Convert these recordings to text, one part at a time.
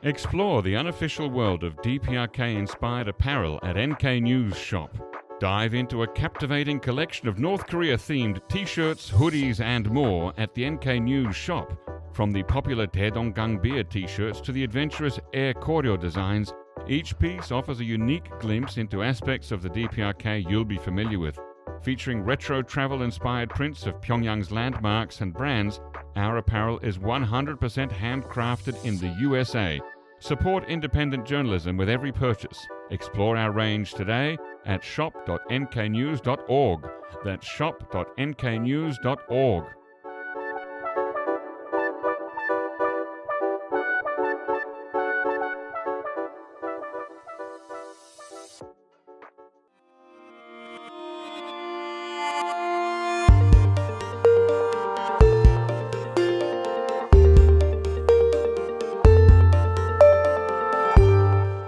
Explore the unofficial world of DPRK-inspired apparel at NK News Shop. Dive into a captivating collection of North Korea-themed t-shirts, hoodies and more at the NK News Shop. From the popular Daedonggang beer t-shirts to the adventurous Air Koryo designs, each piece offers a unique glimpse into aspects of the DPRK you'll be familiar with. Featuring retro travel-inspired prints of Pyongyang's landmarks and brands, our apparel is 100% handcrafted in the USA. Support independent journalism with every purchase. Explore our range today at shop.nknews.org. That's shop.nknews.org.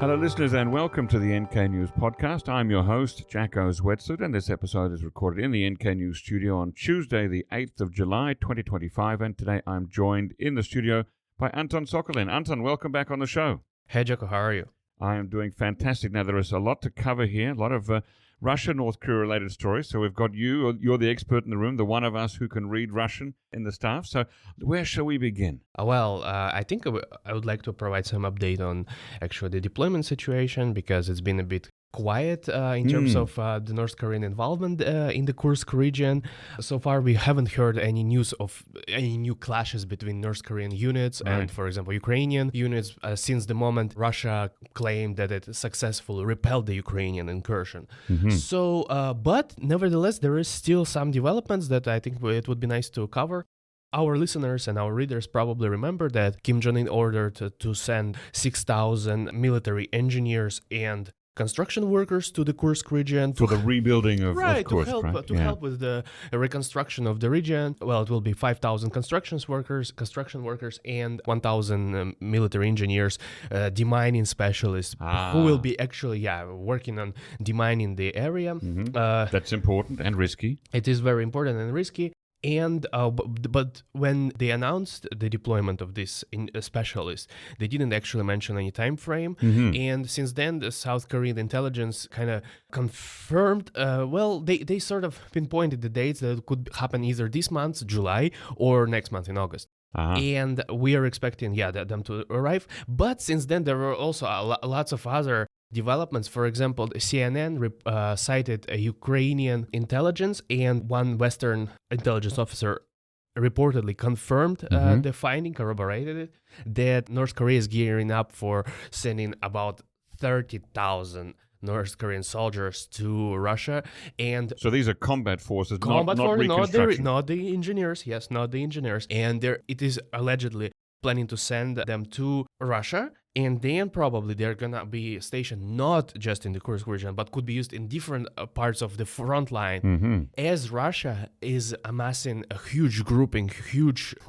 Hello listeners and welcome to the NK News podcast. I'm your host, Jacco Zwetsloot, and this episode is recorded in the NK News studio on Tuesday the 8th of July 2025, and today I'm joined in the studio by Anton Sokolin. Anton, welcome back on the show. Hey Jacco, how are you? I am doing fantastic. Now there is a lot to cover here, a lot of Russia, North Korea related stories. So we've got you're the expert in the room, the one of us who can read Russian in the staff. So where shall we begin? I think I would like to provide some update on actually the deployment situation, because it's been a bit quiet in terms of the North Korean involvement in the Kursk region. So far, we haven't heard any news of any new clashes between North Korean units and, for example, Ukrainian units since the moment Russia claimed that it successfully repelled the Ukrainian incursion. So, but nevertheless, there is still some developments that I think it would be nice to cover. Our listeners and our readers probably remember that Kim Jong Un ordered to send 6,000 military engineers and construction workers to the Kursk region for the rebuilding of Kursk, to help with the reconstruction of the region. Well, it will be 5,000 construction workers, and 1,000 military engineers, demining specialists who will be actually working on demining the area. That's important and risky. It is very important and risky. And but when they announced the deployment of this specialist, they didn't actually mention any time frame. And since then, the South Korean intelligence kind of confirmed. They sort of pinpointed the dates that it could happen either this month, July, or next month in August. And we are expecting, them to arrive. But since then, there were also lots of other developments. For example, CNN cited a Ukrainian intelligence, and one Western intelligence officer reportedly confirmed the finding, corroborated it, that North Korea is gearing up for sending about 30,000 North Korean soldiers to Russia. And so these are combat forces, not the engineers. Yes, not the engineers. And it is allegedly planning to send them to Russia. And then probably they're going to be stationed not just in the Kursk region, but could be used in different parts of the front line. As Russia is amassing a huge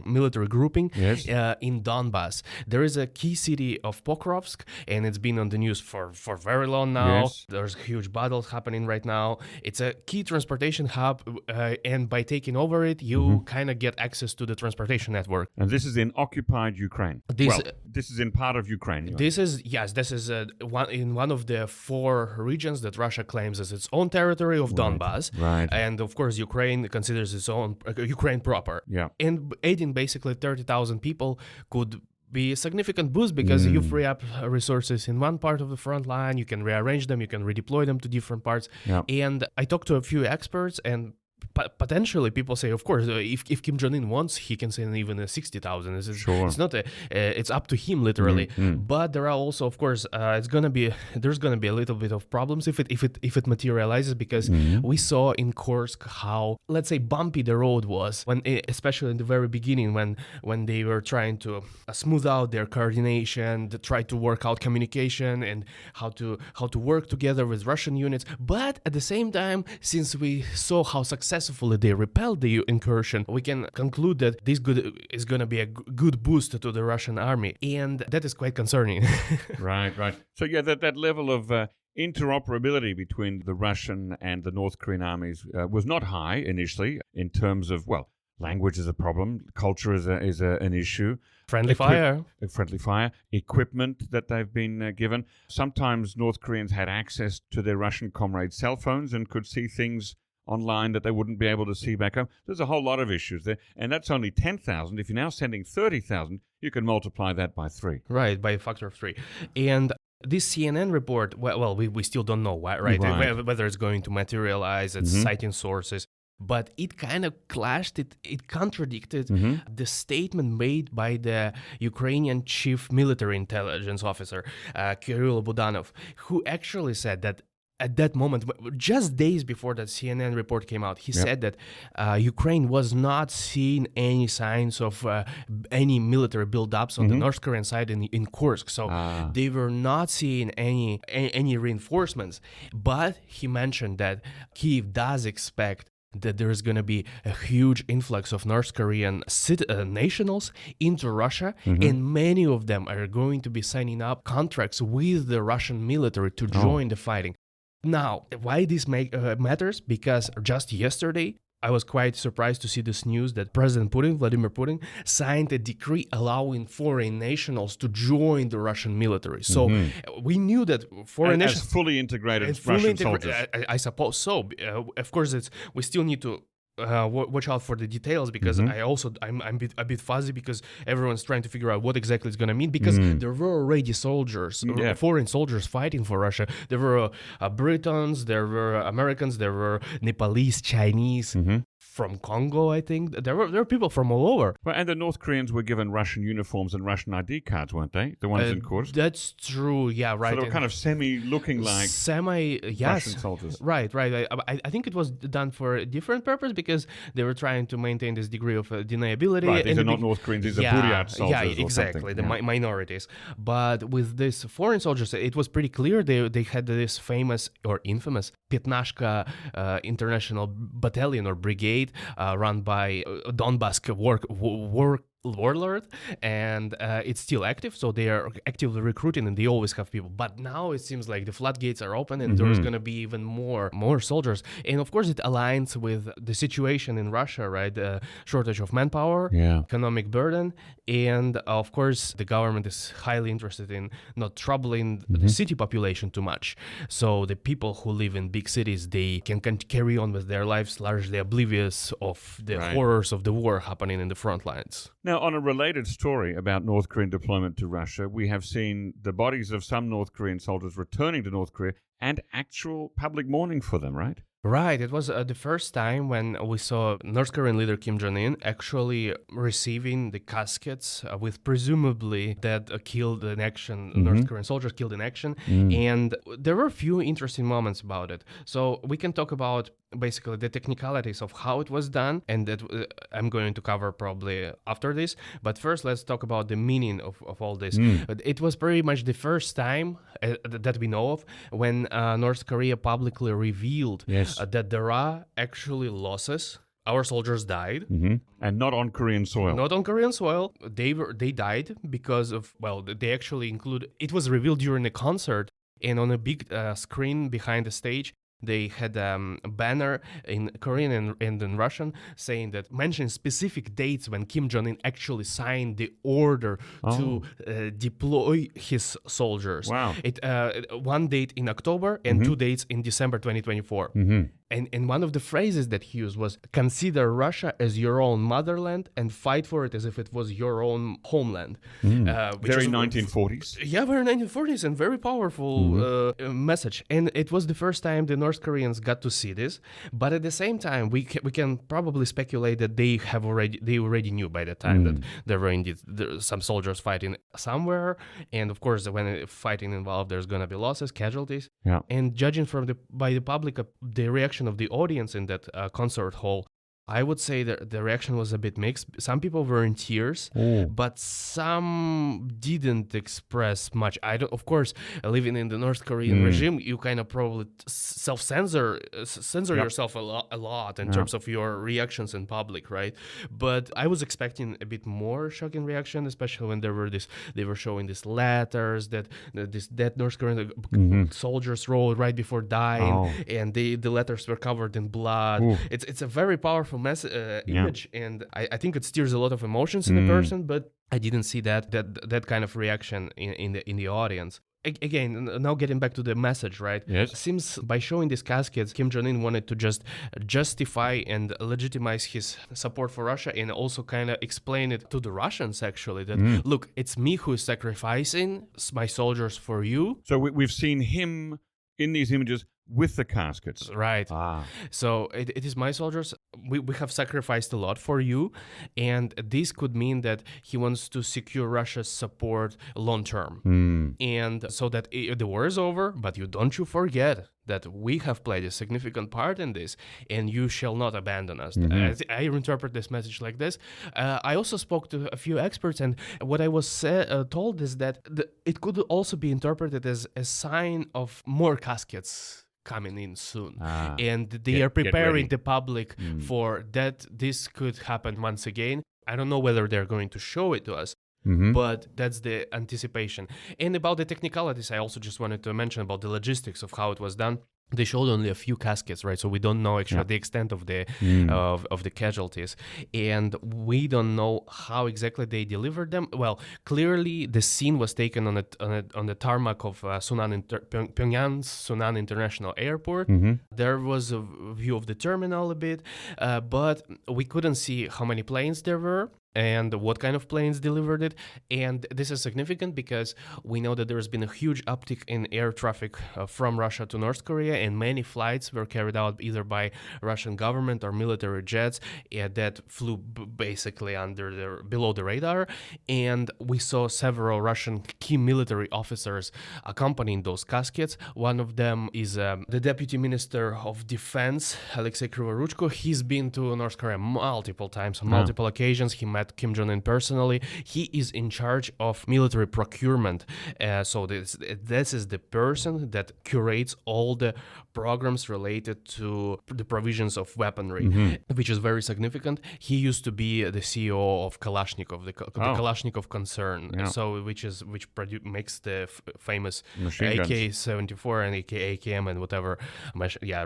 military grouping in Donbass. There is a key city of Pokrovsk, and it's been on the news for very long now. There's huge battles happening right now. It's a key transportation hub, and by taking over it, you kind of get access to the transportation network. And this is in occupied Ukraine. This is in part of Ukraine. This is one of the 4 regions that Russia claims as its own territory of Donbass. And of course, Ukraine considers its own Ukraine proper. And aiding basically 30,000 people could be a significant boost, because you free up resources in one part of the front line, you can rearrange them, you can redeploy them to different parts. And I talked to a few experts, and potentially people say, of course, if Kim Jong Un wants, he can send even 60,000. It's not it's up to him literally. But there are also, of course, there's gonna be a little bit of problems if it materializes, because we saw in Kursk how, let's say, bumpy the road was when, especially in the very beginning, when they were trying to smooth out their coordination, to try to work out communication and how to work together with Russian units. But at the same time, since we saw how successfully they repelled the incursion, we can conclude that this is going to be a good boost to the Russian army, and that is quite concerning. Right. So that level of interoperability between the Russian and the North Korean armies was not high initially in terms of, Language is a problem. Culture is an issue. Friendly fire. Equipment that they've been given. Sometimes North Koreans had access to their Russian comrades' cell phones and could see things online that they wouldn't be able to see back home. There's a whole lot of issues there. And that's only 10,000. If you're now sending 30,000, you can multiply that by 3. Right, by a factor of 3. And this CNN report, well, we still don't know why, right? Whether it's going to materialize, it's citing sources. But it kind of clashed, it contradicted the statement made by the Ukrainian chief military intelligence officer, Kyrylo Budanov, who actually said that at that moment, just days before that CNN report came out, he said that Ukraine was not seeing any signs of any military buildups on the North Korean side in Kursk. So they were not seeing any reinforcements. But he mentioned that Kyiv does expect that there is going to be a huge influx of North Korean nationals into Russia, and many of them are going to be signing up contracts with the Russian military to join the fighting. Now, why this matters? Because just yesterday, I was quite surprised to see this news that President Putin, Vladimir Putin, signed a decree allowing foreign nationals to join the Russian military. So we knew that foreign nationals... As fully integrated Russian soldiers. I suppose so. Of course, we still need to watch out for the details, because I'm a bit fuzzy, because everyone's trying to figure out what exactly it's going to mean, because there were already soldiers, foreign soldiers fighting for Russia. There were Britons, there were Americans, there were Nepalese, Chinese, from Congo, I think. There were people from all over. Well, and the North Koreans were given Russian uniforms and Russian ID cards, weren't they? The ones in Kursk? That's true, yeah, right. So they were kind of looking like Russian soldiers. Right. I think it was done for a different purpose, because they were trying to maintain this degree of deniability. Right, these are not North Koreans, these are Buryat soldiers. Yeah, exactly, the minorities. But with these foreign soldiers, it was pretty clear they had this famous or infamous Petnashka International Battalion or Brigade, run by Donbass warlord, and it's still active, so they are actively recruiting, and they always have people. But now it seems like the floodgates are open, and there's going to be even more soldiers. And of course, it aligns with the situation in Russia, right? The shortage of manpower, economic burden, and of course, the government is highly interested in not troubling the city population too much. So the people who live in big cities, they can carry on with their lives largely oblivious of the horrors of the war happening in the front lines. Now, on a related story about North Korean deployment to Russia, we have seen the bodies of some North Korean soldiers returning to North Korea and actual public mourning for them, right? Right. It was the first time when we saw North Korean leader Kim Jong Un actually receiving the caskets with presumably dead killed in action, North Korean soldiers killed in action. And there were a few interesting moments about it. So we can talk about basically the technicalities of how it was done, and that I'm going to cover probably after this. But first, let's talk about the meaning of all this. It was pretty much the first time that we know of when North Korea publicly revealed that there are actually losses. Our soldiers died. And not on Korean soil. Not on Korean soil. They died because of, they actually include, it was revealed during a concert, and on a big screen behind the stage, they had a banner in Korean and in Russian saying that, mentioning specific dates when Kim Jong Un actually signed the order to deploy his soldiers. Wow. One date in October and 2 dates in December 2024. And one of the phrases that he used was, consider Russia as your own motherland and fight for it as if it was your own homeland. Very 1940s. Yeah, very 1940s, and very powerful message. And it was the first time the North Koreans got to see this. But at the same time, we can probably speculate that they already knew by the time that there were indeed some soldiers fighting somewhere. And of course, when fighting involved, there's going to be losses, casualties. Yeah. And judging by the public, the reaction of the audience in that concert hall, I would say that the reaction was a bit mixed. Some people were in tears, but some didn't express much. Of course, living in the North Korean regime, you kind of probably censor yourself a lot in terms of your reactions in public, right? But I was expecting a bit more shocking reaction, especially when they were showing these letters that North Korean soldiers wrote right before dying, and the letters were covered in blood. It's a very powerful powerful image, and I think it stirs a lot of emotions in a person, but I didn't see that kind of reaction in the audience. Again, now getting back to the message, right? Yes. Seems by showing these caskets, Kim Jong Un wanted to just justify and legitimize his support for Russia, and also kind of explain it to the Russians, actually, that, look, it's me who is sacrificing my soldiers for you. So we've seen him in these images with the caskets. Right. So it is my soldiers. We have sacrificed a lot for you. And this could mean that he wants to secure Russia's support long term. And so that the war is over, but don't you forget that we have played a significant part in this, and you shall not abandon us. I interpret this message like this. I also spoke to a few experts, and what I was told is that it could also be interpreted as a sign of more caskets coming in soon, and they are preparing the public for that. This could happen once again. I don't know whether they're going to show it to us, but that's the anticipation. And about the technicalities, I also just wanted to mention about the logistics of how it was done. They showed only a few caskets, right? So we don't know actually the extent of the of the casualties, and we don't know how exactly they delivered them. Well, clearly the scene was taken on the tarmac of Pyongyang's Sunan International Airport. There was a view of the terminal a bit, but we couldn't see how many planes there were and what kind of planes delivered it. And this is significant because we know that there's been a huge uptick in air traffic from Russia to North Korea, and many flights were carried out either by Russian government or military jets that flew basically below the radar. And we saw several Russian key military officers accompanying those caskets. One of them is the Deputy Minister of Defense, Alexei Krivoruchko. He's been to North Korea multiple times, on multiple occasions. He met Kim Jong Un personally. He is in charge of military procurement. So this is the person that curates all the programs related to the provisions of weaponry, which is very significant. He used to be the CEO of Kalashnikov, the Kalashnikov concern, so which makes the famous AK-74 and AK-AKM and whatever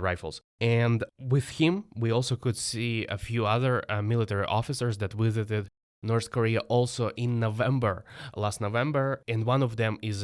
rifles. And with him, we also could see a few other military officers that visited North Korea also in last November, and one of them is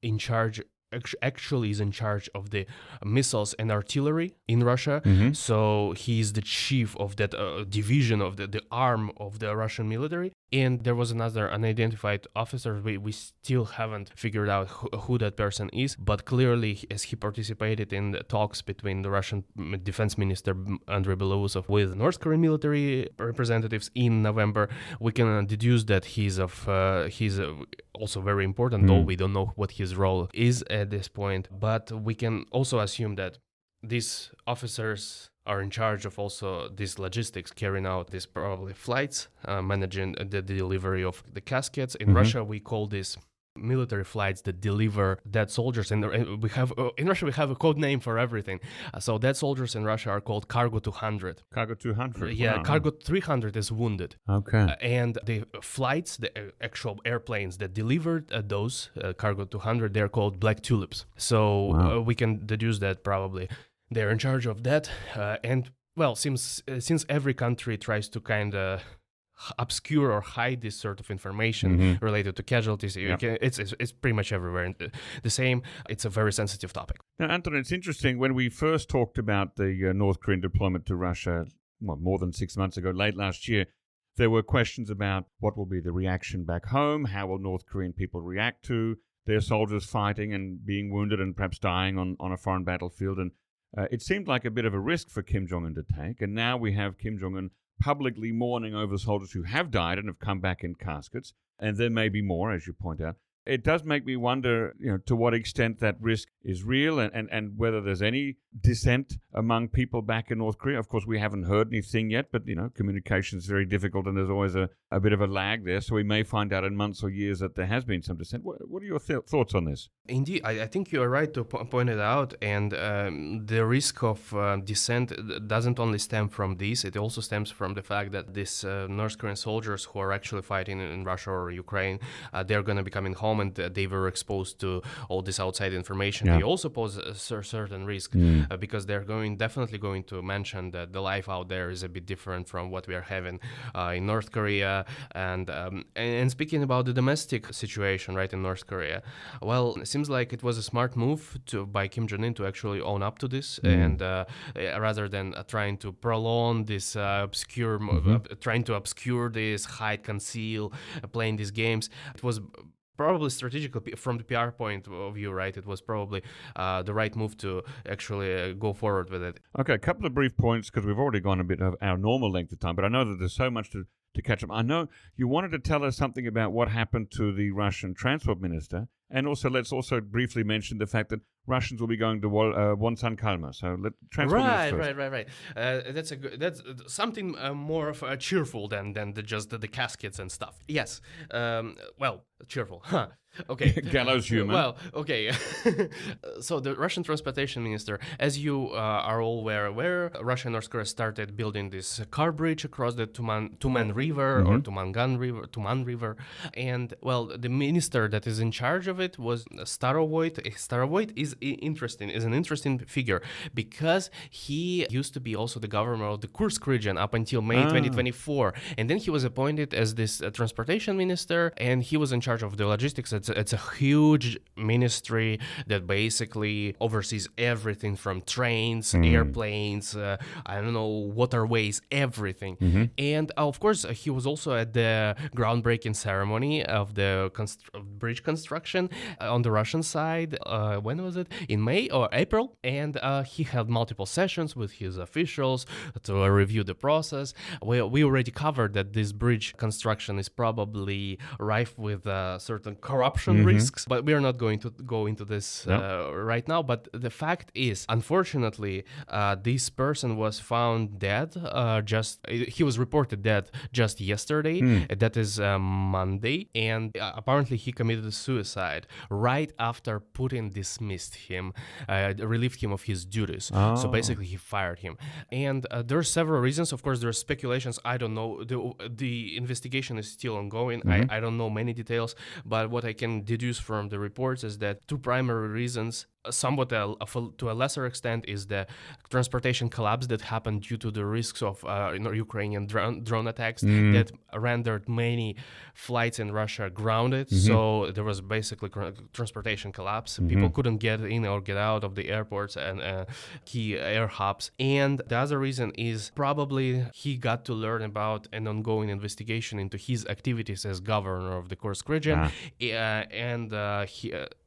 in charge of the missiles and artillery in Russia. So he's the chief of that division of the arm of the Russian military. And there was another unidentified officer. We still haven't figured out who that person is, but clearly, as he participated in the talks between the Russian Defense Minister Andrei Belousov with North Korean military representatives in November, we can deduce that he's also very important, though we don't know what his role is at this point. But we can also assume that these officers are in charge of also these logistics, carrying out these probably flights, managing the delivery of the caskets. In Russia, we call this military flights that deliver dead soldiers, and we have in Russia we have a code name for everything. So dead soldiers in Russia are called Cargo 200. Cargo 200. Yeah, wow. Cargo 300 is wounded. Okay. And the flights, the actual airplanes that delivered those Cargo 200, they're called Black Tulips. So we can deduce that probably they're in charge of that. And well, since every country tries to kind of obscure or hide this sort of information related to casualties, it's pretty much everywhere the same. It's a very sensitive topic. Now, Anton, it's interesting, when we first talked about the North Korean deployment to Russia, more than 6 months ago, late last year, there were questions about what will be the reaction back home, how will North Korean people react to their soldiers fighting and being wounded and perhaps dying on a foreign battlefield. And it seemed like a bit of a risk for Kim Jong Un to take. And now we have Kim Jong Un publicly mourning over soldiers who have died and have come back in caskets. And there may be more, as you point out. It does make me wonder, to what extent that risk is real and whether there's any dissent among people back in North Korea. Of course, we haven't heard anything yet, but, communication is very difficult and there's always a bit of a lag there. So we may find out in months or years that there has been some dissent. What are your thoughts on this? Indeed, I think you're right to point it out. And the risk of dissent doesn't only stem from this. It also stems from the fact that these North Korean soldiers who are actually fighting in Russia or Ukraine, they're going to be coming home and they were exposed to all this outside information. They also pose a certain risk because they're going definitely going to mention that the life out there is a bit different from what we are having in North Korea. And speaking about the domestic situation, right, in North Korea, well, it seems like it was a smart move by Kim Jong Un to actually own up to this, and rather than trying to prolong this trying to obscure this, hide, conceal, playing these games. It was probably strategically, from the PR point of view, right, it was probably the right move to actually go forward with it. Okay, a couple of brief points, because we've already gone a bit of our normal length of time, but I know that there's so much to catch up. I know you wanted to tell us something about what happened to the Russian transport minister, and also let's also briefly mention the fact that Russians will be going to Wonsan-Kalma. So transport minister first. Right. That's something more of cheerful than just the caskets and stuff. Yes. Well, cheerful. Huh. Okay. Gallows humor. Well, okay. So the Russian transportation minister, as you are all aware, Russia and North Korea started building this car bridge across the Tuman River or Tuman River. And, well, the minister that is in charge of it was Starovoyt. Starovoyt is an interesting figure because he used to be also the governor of the Kursk region up until May 2024. And then he was appointed as this transportation minister, and he was in charge of the logistics. It's a huge ministry that basically oversees everything from trains, airplanes, waterways, everything. And of course, he was also at the groundbreaking ceremony of the bridge construction on the Russian side. When was it? In May or April. And he had multiple sessions with his officials to review the process. We already covered that this bridge construction is probably rife with certain corruption risks, but we are not going to go into this right now. But the fact is, unfortunately, this person was found dead. He was reported dead just yesterday. That is Monday, and apparently he committed suicide right after Putin dismissed him, relieved him of his duties. So basically, he fired him. And there are several reasons. Of course, there are speculations. I don't know. The investigation is still ongoing. I don't know many details, but what I can deduce from the reports is that two primary reasons, somewhat to a lesser extent, is the transportation collapse that happened due to the risks of Ukrainian drone attacks that rendered many flights in Russia grounded. So there was basically transportation collapse. People couldn't get in or get out of the airports and key air hubs. And the other reason is probably he got to learn about an ongoing investigation into his activities as governor of the Kursk region. He,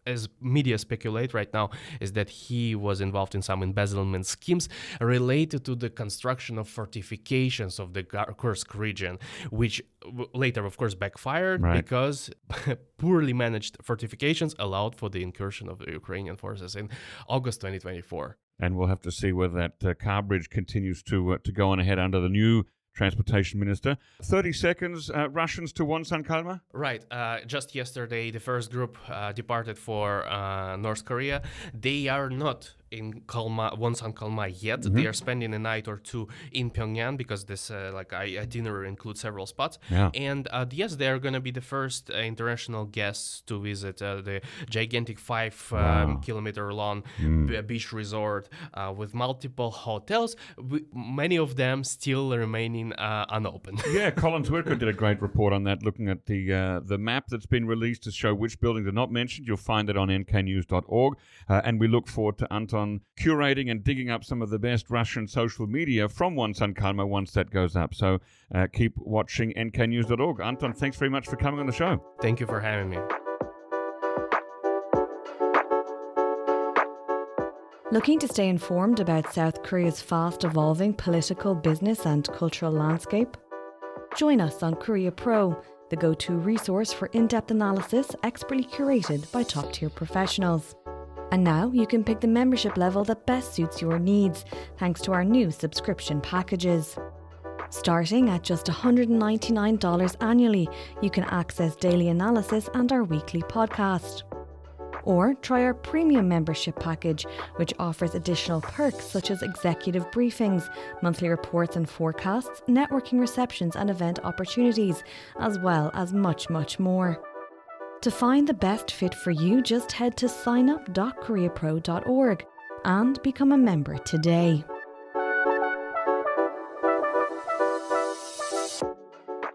as media speculate right now, is that he was involved in some embezzlement schemes related to the construction of fortifications of the Kursk region, which later, of course, backfired because poorly managed fortifications allowed for the incursion of the Ukrainian forces in August 2024. And we'll have to see whether that car bridge continues to go on ahead under the new transportation minister. 30 seconds, Russians to Wonsan-Kalma? Right. Just yesterday, the first group departed for North Korea. They are not in Wonsan-Kalma yet. They are spending a night or two in Pyongyang because this itinerary includes several spots. And yes, they are going to be the first international guests to visit the gigantic 5-kilometer long beach resort with multiple hotels, many of them still remaining unopened. Yeah, Colin Twirko did a great report on that, looking at the map that's been released to show which buildings are not mentioned. You'll find it on nknews.org. And we look forward to Anton curating and digging up some of the best Russian social media from Wonsan-Kalma once that goes up. So keep watching nknews.org. Anton, thanks very much for coming on the show. Thank you for having me. Looking to stay informed about South Korea's fast-evolving political, business and cultural landscape? Join us on Korea Pro, the go-to resource for in-depth analysis expertly curated by top-tier professionals. And now you can pick the membership level that best suits your needs, thanks to our new subscription packages. Starting at just $199 annually, you can access daily analysis and our weekly podcast. Or try our premium membership package, which offers additional perks such as executive briefings, monthly reports and forecasts, networking receptions and event opportunities, as well as much, much more. To find the best fit for you, just head to signup.koreapro.org. and become a member today.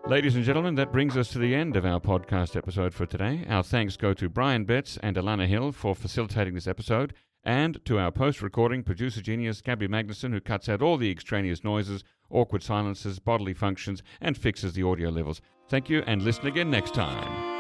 Ladies and gentlemen, that brings us to the end of our podcast episode for today. Our thanks go to Brian Betts and Alana Hill for facilitating this episode, and to our post-recording producer genius Gabby Magnuson, who cuts out all the extraneous noises, awkward silences, bodily functions, and fixes the audio levels. Thank you, and listen again next time.